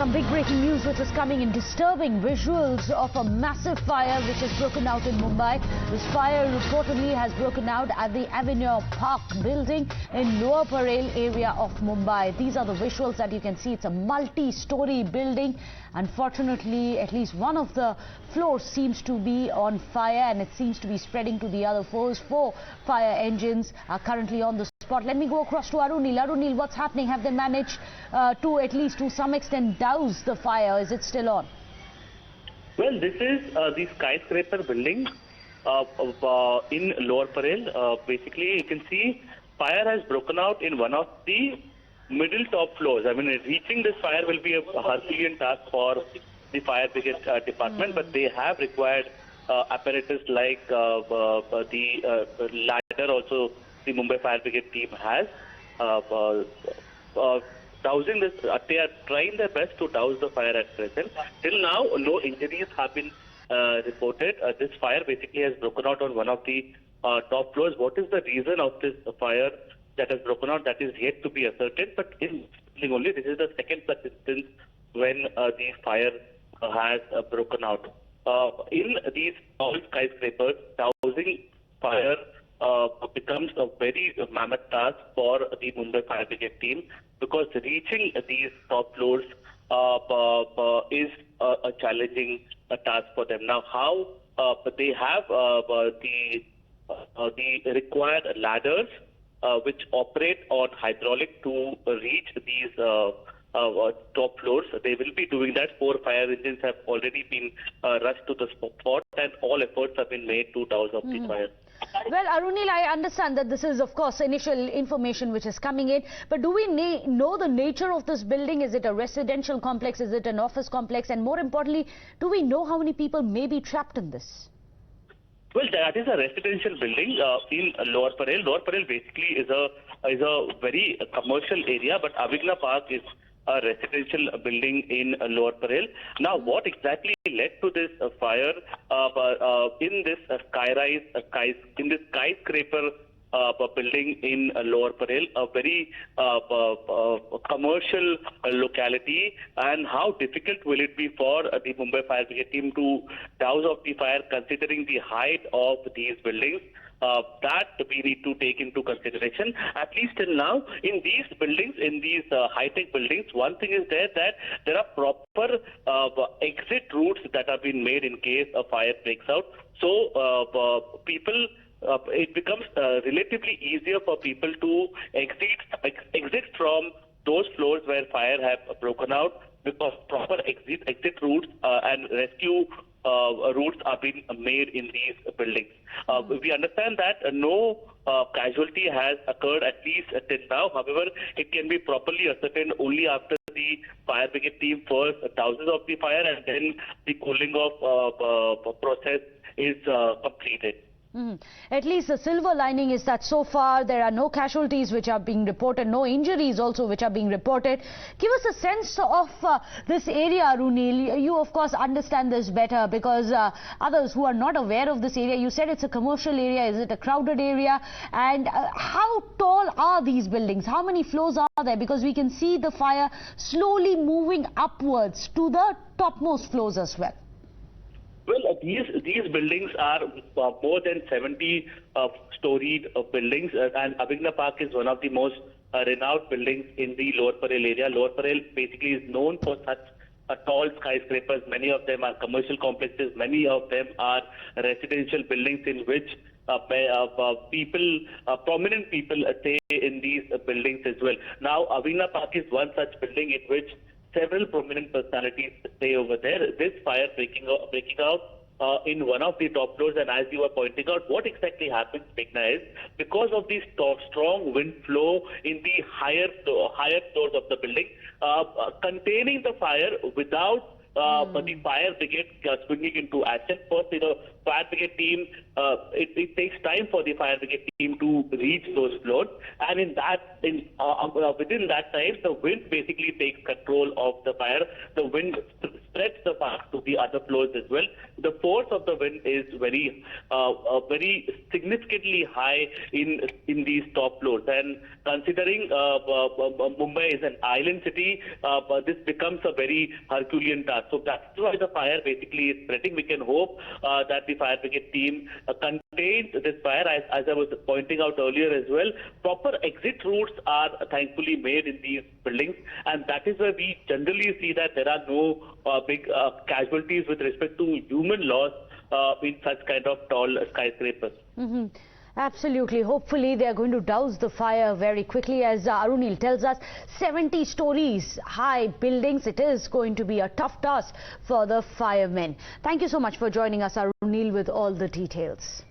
Some big breaking news which is coming in, disturbing visuals of a massive fire which has broken out in Mumbai. This fire reportedly has broken out at the Avignon Park building in Lower Parel area of Mumbai. These are the visuals that you can see. It's a multi-storey building. Unfortunately, at least one of the floors seems to be on fire and it seems to be spreading to the other floors. 4 fire engines are currently on the spot. Let me go across to Arunil. Arunil, what's happening? Have they managed to at least to some extent douse the fire? Is it still on? Well, this is the skyscraper building in Lower Parel. Basically, you can see fire has broken out in one of the middle top floors. I mean, reaching this fire will be a Herculean task for the fire brigade department, but they have required apparatus like the ladder. Also, the Mumbai Fire Brigade team has dousing this. They are trying their best to douse the fire at present. Till now, no injuries have been reported. This fire basically has broken out on one of the top floors. What is the reason of this fire that has broken out? That is yet to be ascertained. But in only this is the second such instance when the fire has broken out. In these tall skyscrapers, dousing fire becomes a very mammoth task for the Mumbai Fire Brigade team, because reaching these top floors is a challenging task for them. Now, how they have the required ladders which operate on hydraulic to reach these top floors. They will be doing that. 4 fire engines have already been rushed to the spot, and all efforts have been made to douse off the fire. Well, Arunil, I understand that this is, of course, initial information which is coming in. But do we know the nature of this building? Is it a residential complex? Is it an office complex? And more importantly, do we know how many people may be trapped in this? Well, that is a residential building in Lower Parel. Lower Parel basically is a very commercial area, but Avignon Park is a residential building in Lower Parel. Now, what exactly led to this fire in this skyscraper building in Lower Parel, a very commercial locality, and how difficult will it be for the Mumbai Fire Brigade team to douse off the fire considering the height of these buildings? That we need to take into consideration. At least till now, in these buildings, in these high-tech buildings, one thing is that there are proper exit routes that have been made in case a fire breaks out. So it becomes relatively easier for people to exit from those floors where fire have broken out, because proper exit routes and rescue routes are being made in these buildings. We understand that no casualty has occurred, at least till now. However, it can be properly ascertained only after the fire brigade team first douses off the fire and then the cooling off process is completed. At least the silver lining is that so far there are no casualties which are being reported, no injuries also which are being reported. Give us a sense of this area, Arunil. You of course understand this better, because others who are not aware of this area, you said it's a commercial area, is it a crowded area? And how tall are these buildings? How many floors are there? Because we can see the fire slowly moving upwards to the topmost floors as well. Well, these buildings are more than 70-storied buildings, and Avignon Park is one of the most renowned buildings in the Lower Parel area. Lower Parel basically is known for such tall skyscrapers. Many of them are commercial complexes. Many of them are residential buildings in which prominent people stay in these buildings as well. Now, Avignon Park is one such building in which several prominent personalities stay over there. This fire breaking out in one of the top floors, and as you were pointing out, what exactly happens, Meghna, is because of the strong wind flow in the higher floors of the building, containing the fire without the fire brigade swinging into action. First, the fire brigade team, it takes time for the fire brigade team to reach those floors, and within that time, the wind basically takes control of the fire. The wind spreads the fire to the other floors as well. The force of the wind is very significantly high in these top floors, and considering Mumbai is an island city, this becomes a very Herculean task. So that's why the fire basically is spreading. We can hope that the fire brigade team contains this fire, as I was pointing out earlier as well. Proper exit routes are thankfully made in these buildings, and that is where we generally see that there are no big casualties with respect to human loss in such kind of tall skyscrapers. Absolutely. Hopefully they are going to douse the fire very quickly. As Arunil tells us, 70 stories high buildings. It is going to be a tough task for the firemen. Thank you so much for joining us, Arunil, with all the details.